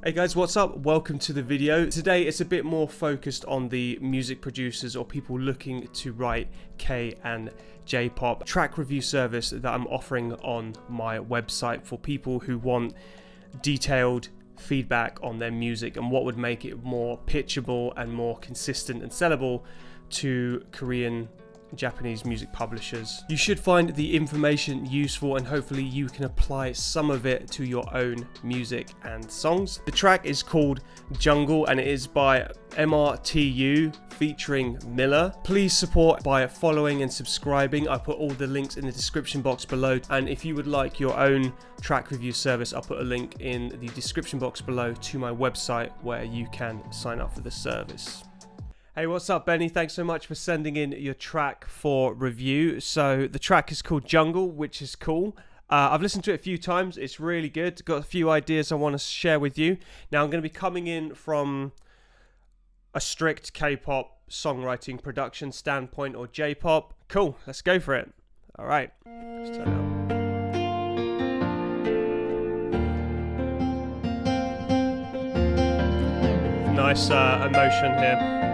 Hey guys, what's up? Welcome to the video. Today it's a bit more focused on the music producers or people looking to write K and J-pop track review service that I'm offering on my website for people who want detailed feedback on their music and what would make it more pitchable and more consistent and sellable to Korean Japanese music publishers. You should find the information useful and hopefully you can apply some of it to your own music and songs. The track is called Jungle and it is by MRTU featuring MILLA. Please support by following and subscribing. I put all the links in the description box below, and if you would like your own track review service, I'll put a link in the description box below to my website where you can sign up for the service. Hey, what's up, Benny? Thanks so much for sending in your track for review. So the track is called Jungle, which is cool. I've listened to it a few times. It's really good. Got a few ideas I want to share with you. Now, I'm going to be coming in from a strict K-pop songwriting production standpoint, or J-pop. Cool, let's go for it. All right, let's turn it up. Nice emotion here.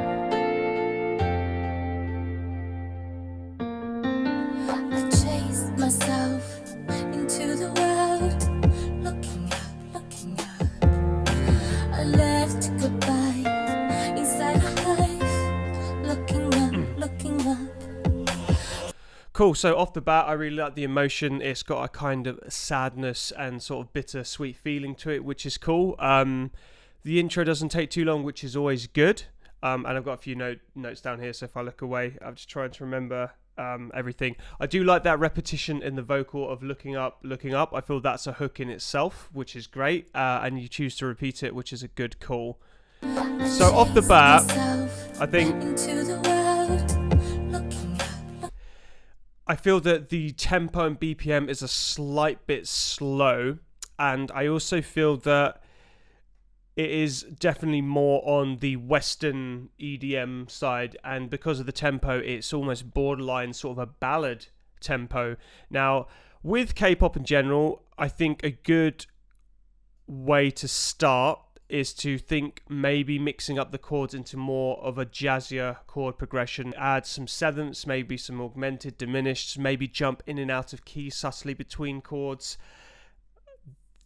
Cool, so off the bat, I really like the emotion. It's got a kind of sadness and sort of bittersweet feeling to it, which is cool. The intro doesn't take too long, which is always good. And I've got a few notes down here, so if I look away, I'm just trying to remember everything. I do like that repetition in the vocal of looking up, looking up. I feel that's a hook in itself, which is great. And you choose to repeat it, which is a good call. So off the bat, I think I feel that the tempo and BPM is a slight bit slow, and I also feel that it is definitely more on the Western EDM side, and because of the tempo, it's almost borderline sort of a ballad tempo. Now, with K-pop in general, I think a good way to start is to think maybe mixing up the chords into more of a jazzier chord progression. Add some sevenths, maybe some augmented, diminished, maybe jump in and out of key subtly between chords.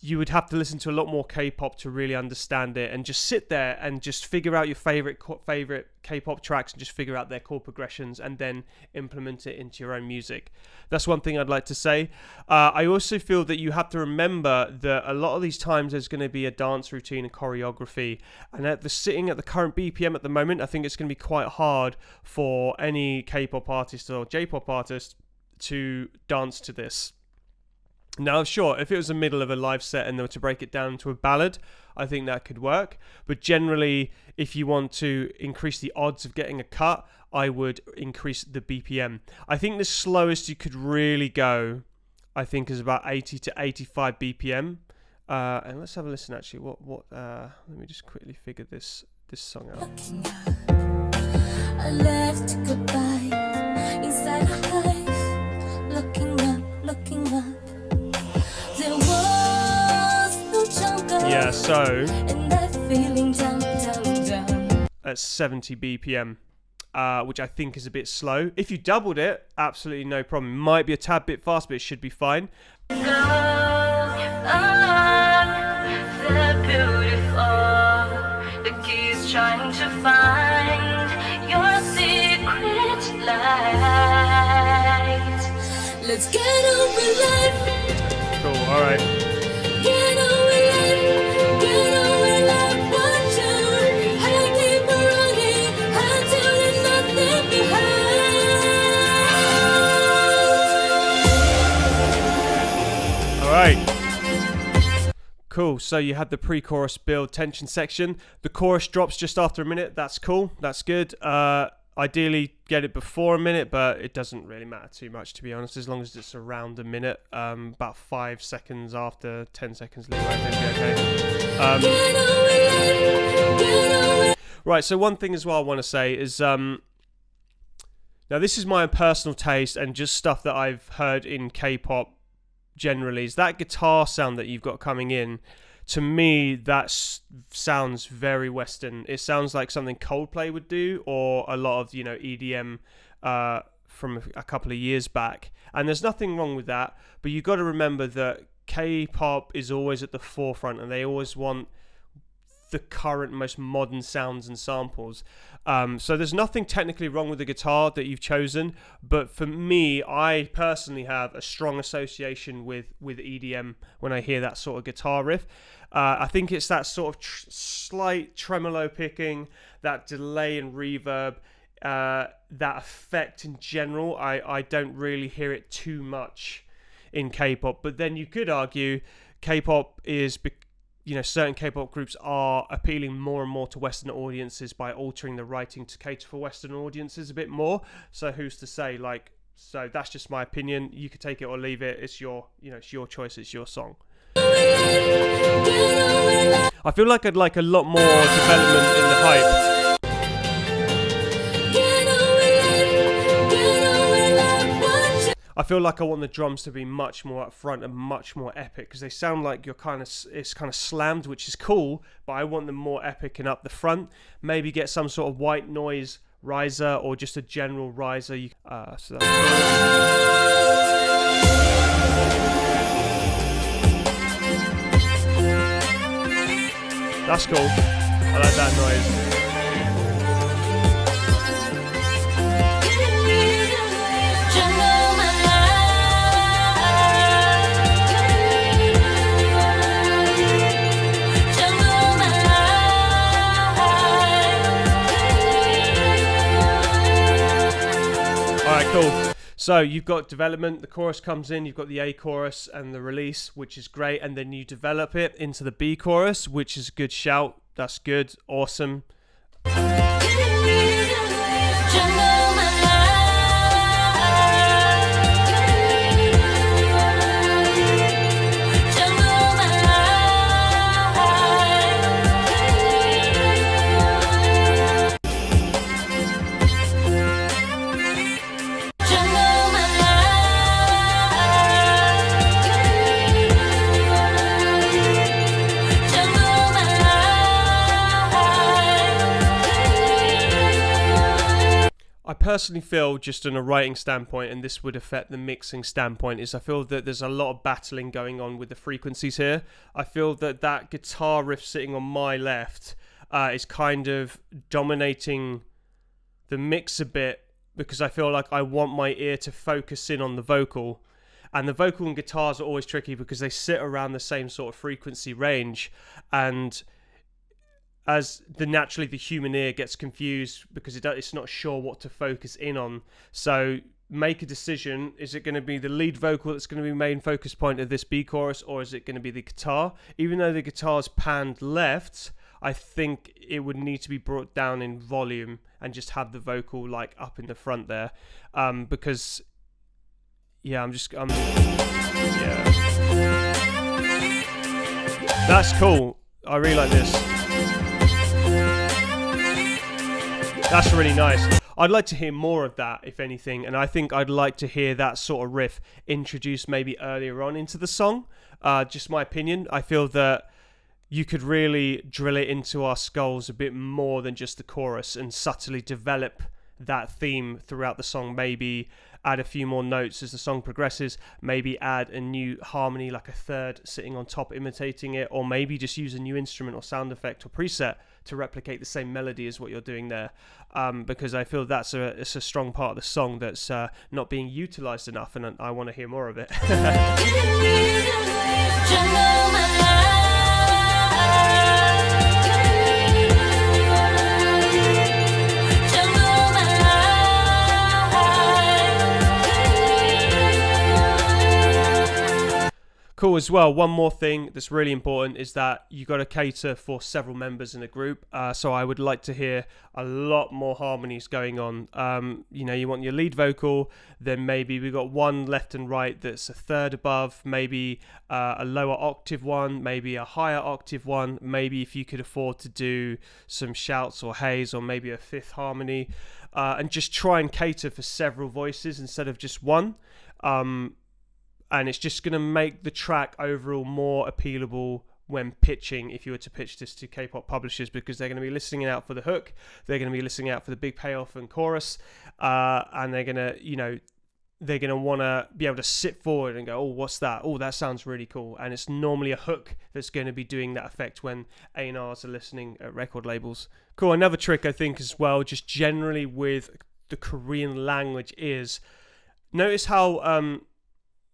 You would have to listen to a lot more K-pop to really understand it, and just sit there and just figure out your favorite K-pop tracks and just figure out their chord progressions and then implement it into your own music. That's one thing I'd like to say. I also feel that you have to remember that a lot of these times there's going to be a dance routine and choreography, and sitting at the current BPM at the moment, I think it's going to be quite hard for any K-pop artist or J-pop artist to dance to this. Now, sure, if it was the middle of a live set and they were to break it down into a ballad, I think that could work. But generally, if you want to increase the odds of getting a cut, I would increase the BPM. I think the slowest you could really go, I think, is about 80 to 85 BPM. And let's have a listen, actually. Let me just quickly figure this song out. I left goodbye inside a hive, looking up. Yeah, so at 70 BPM, which I think is a bit slow. If you doubled it, absolutely no problem. It might be a tad bit fast, but it should be fine. Let's get on with life. Cool, alright. Cool, so you had the pre-chorus build tension section. The chorus drops just after a minute. That's cool, that's good. Ideally get it before a minute, but it doesn't really matter too much, to be honest, as long as it's around a minute. About 5 seconds after 10 seconds leeway, I think okay. Right, so one thing as well I want to say is now this is my personal taste and just stuff that I've heard in K-pop generally, is that guitar sound that you've got coming in to me, that sounds very Western. It sounds like something Coldplay would do, or a lot of, you know, EDM from a couple of years back. And there's nothing wrong with that, but you got to remember that K-pop is always at the forefront, and they always want the current most modern sounds and samples. So there's nothing technically wrong with the guitar that you've chosen, but for me, I personally have a strong association with EDM when I hear that sort of guitar riff. I think it's that sort of slight tremolo picking, that delay and reverb, that effect in general. I don't really hear it too much in K-pop, but then you could argue K-pop is, you know, certain K-pop groups are appealing more and more to Western audiences by altering the writing to cater for Western audiences a bit more. So who's to say? Like, so that's just my opinion. You could take it or leave it. It's your, you know, it's your choice. It's your song. I feel like I'd like a lot more development in the hype. I feel like I want the drums to be much more up front and much more epic, because they sound like it's kind of slammed, which is cool, but I want them more epic and up the front. Maybe get some sort of white noise riser or just a general riser. So that's cool. I like that noise. Cool. So you've got development, the chorus comes in, you've got the A chorus and the release, which is great, and then you develop it into the B chorus, which is a good shout. That's good, awesome. I personally feel, just on a writing standpoint, and this would affect the mixing standpoint, is I feel that there's a lot of battling going on with the frequencies here. I feel that that guitar riff sitting on my left is kind of dominating the mix a bit, because I feel like I want my ear to focus in on the vocal. And the vocal and guitars are always tricky because they sit around the same sort of frequency range, and as naturally the human ear gets confused because it's not sure what to focus in on. So make a decision. Is it going to be the lead vocal that's going to be the main focus point of this B chorus, or is it going to be the guitar? Even though the guitar's panned left, I think it would need to be brought down in volume and just have the vocal like up in the front there, because yeah, that's cool. I really like this. That's really nice. I'd like to hear more of that, if anything, and I think I'd like to hear that sort of riff introduced maybe earlier on into the song. Just my opinion. I feel that you could really drill it into our skulls a bit more than just the chorus and subtly develop that theme throughout the song. Maybe add a few more notes as the song progresses, maybe add a new harmony, like a third sitting on top imitating it, or maybe just use a new instrument or sound effect or preset to replicate the same melody as what you're doing there, because I feel it's a strong part of the song that's not being utilized enough, and I want to hear more of it. Cool as well. One more thing that's really important is that you got to cater for several members in a group. So I would like to hear a lot more harmonies going on. You want your lead vocal, then maybe we got one left and right that's a third above, maybe a lower octave one, maybe a higher octave one, maybe if you could afford to do some shouts or haze, or maybe a fifth harmony, and just try and cater for several voices instead of just one. And it's just going to make the track overall more appealable when pitching, if you were to pitch this to K-pop publishers, because they're going to be listening out for the hook, they're going to be listening out for the big payoff and chorus, and they're going to, you know, they're going to want to be able to sit forward and go, oh, what's that? Oh, that sounds really cool. And it's normally a hook that's going to be doing that effect when A&Rs are listening at record labels. Cool. Another trick I think as well, just generally with the Korean language, is notice how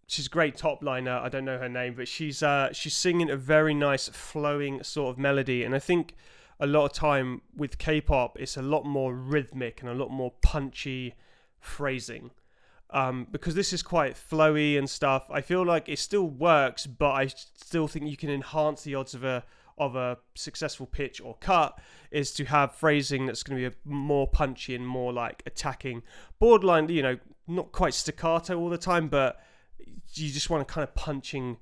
she's a great top liner. I don't know her name, but she's singing a very nice flowing sort of melody. And I think a lot of time with K-pop, it's a lot more rhythmic and a lot more punchy phrasing. Because this is quite flowy and stuff. I feel like it still works, but I still think you can enhance the odds of a successful pitch or cut is to have phrasing that's going to be more punchy and more like attacking, borderline, you know, not quite staccato all the time, but you just want a kind of punching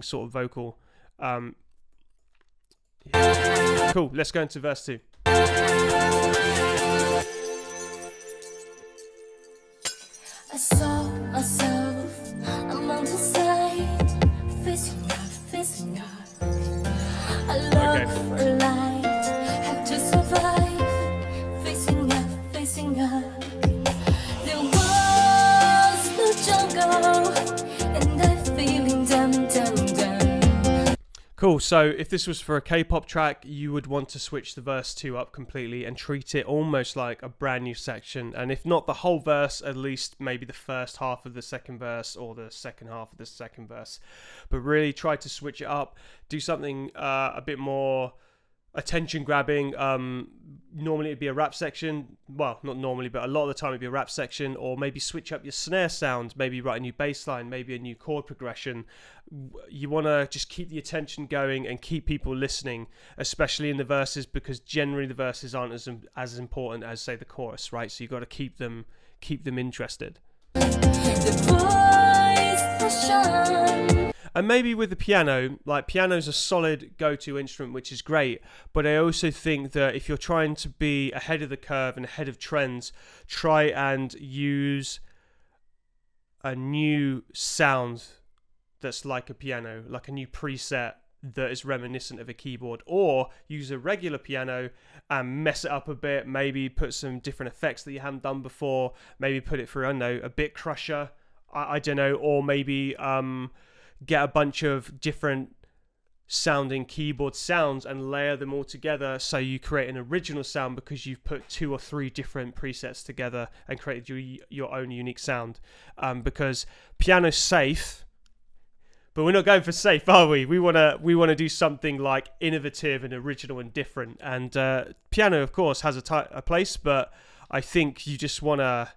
sort of vocal. Yeah. Cool. Let's go into verse 2. I saw myself among the side, facing up. I love for light, have to survive, facing up. There was no jungle, and I'm feeling dumb. Cool, so if this was for a K-pop track, you would want to switch the verse 2 up completely and treat it almost like a brand new section. And if not the whole verse, at least maybe the first half of the second verse or the second half of the second verse. But really try to switch it up, do something a bit more attention grabbing. Normally it'd be a rap section. Well, not normally, but a lot of the time it'd be a rap section, or maybe switch up your snare sound, maybe write a new bass line, maybe a new chord progression. You want to just keep the attention going and keep people listening, especially in the verses, because generally the verses aren't as important as, say, the chorus, right? So you got to keep them interested. And maybe with the piano, like piano's a solid go-to instrument, which is great. But I also think that if you're trying to be ahead of the curve and ahead of trends, try and use a new sound that's like a piano, like a new preset that is reminiscent of a keyboard, or use a regular piano and mess it up a bit, maybe put some different effects that you haven't done before, maybe put it through, I don't know, a bit crusher, I don't know, or maybe get a bunch of different sounding keyboard sounds and layer them all together so you create an original sound because you've put 2 or 3 different presets together and created your own unique sound. Because piano's safe, but we're not going for safe, are we? We want to do something like innovative and original and different. And piano, of course, has a place, but I think you just want to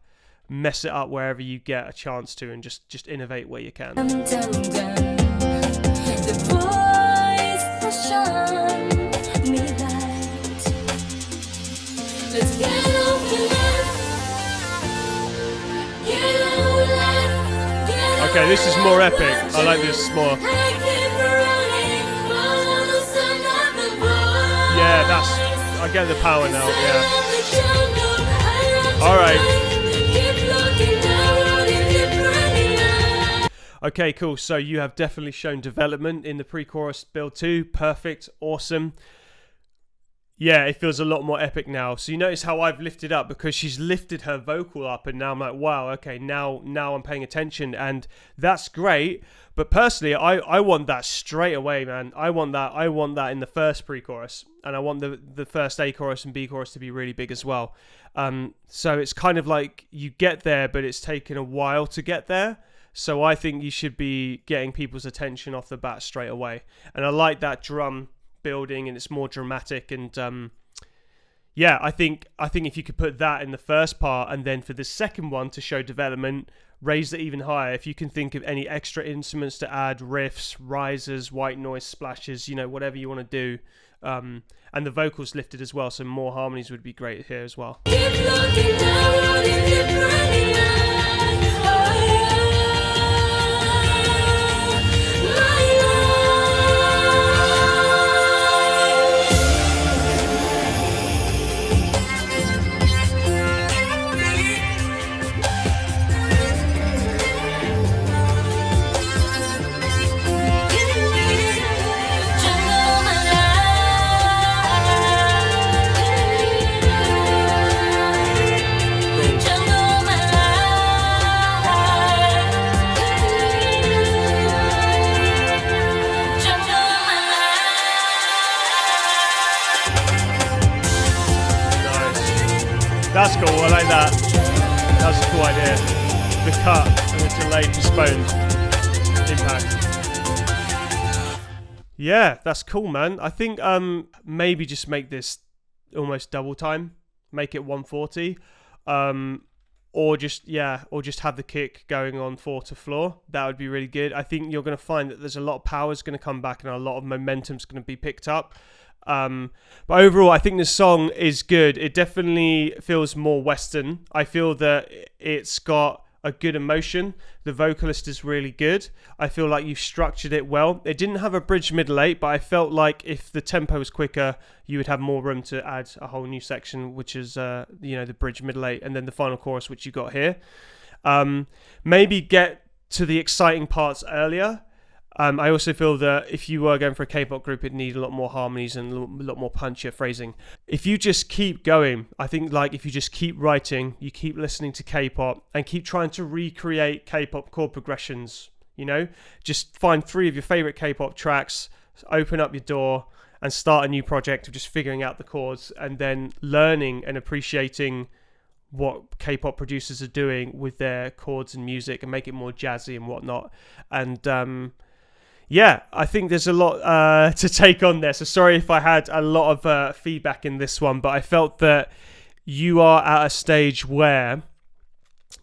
mess it up wherever you get a chance to, and just innovate where you can. Okay, this is more epic. I like this more. Yeah, I get the power now. Yeah. All right. Okay, cool. So you have definitely shown development in the pre-chorus build too. Perfect. Awesome. Yeah, it feels a lot more epic now. So you notice how I've lifted up, because she's lifted her vocal up, and now I'm like, wow, okay, now I'm paying attention, and that's great. But personally, I want that straight away, man. I want that in the first pre-chorus, and I want the first A chorus and B chorus to be really big as well. So it's kind of like you get there, but it's taken a while to get there. So I think you should be getting people's attention off the bat straight away. And I like that drum building, and it's more dramatic. And yeah, I think if you could put that in the first part, and then for the second one to show development, raise it even higher. If you can think of any extra instruments to add, riffs, risers, white noise, splashes, you know, whatever you want to do. And the vocals lifted as well, so more harmonies would be great here as well. That's cool. I like that. That's a cool idea. The cut and the delayed postponed impact. Yeah, that's cool, man. I think maybe just make this almost double time. Make it 140. Or just have the kick going on 4 to floor. That would be really good. I think you're going to find that there's a lot of power is going to come back and a lot of momentum's going to be picked up. But overall, I think this song is good. It definitely feels more Western. I feel that it's got a good emotion. The vocalist is really good. I feel like you've structured it well. It didn't have a bridge middle 8, but I felt like if the tempo was quicker, you would have more room to add a whole new section, which is the bridge middle 8, and then the final chorus, which you got here. Maybe get to the exciting parts earlier. I also feel that if you were going for a K-pop group, it'd need a lot more harmonies and a lot more punchier phrasing. If you just keep going, I think like if you just keep writing, you keep listening to K-pop and keep trying to recreate K-pop chord progressions, just find 3 of your favorite K-pop tracks, open up your door and start a new project of just figuring out the chords and then learning and appreciating what K-pop producers are doing with their chords and music and make it more jazzy and whatnot. And yeah, I think there's a lot to take on there. So sorry if I had a lot of feedback in this one, but I felt that you are at a stage where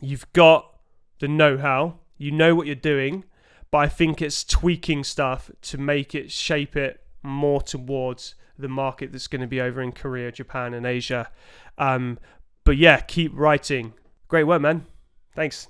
you've got the know-how, you know what you're doing, but I think it's tweaking stuff to make it, shape it more towards the market that's going to be over in Korea, Japan, and Asia. But yeah, keep writing. Great work, man. Thanks.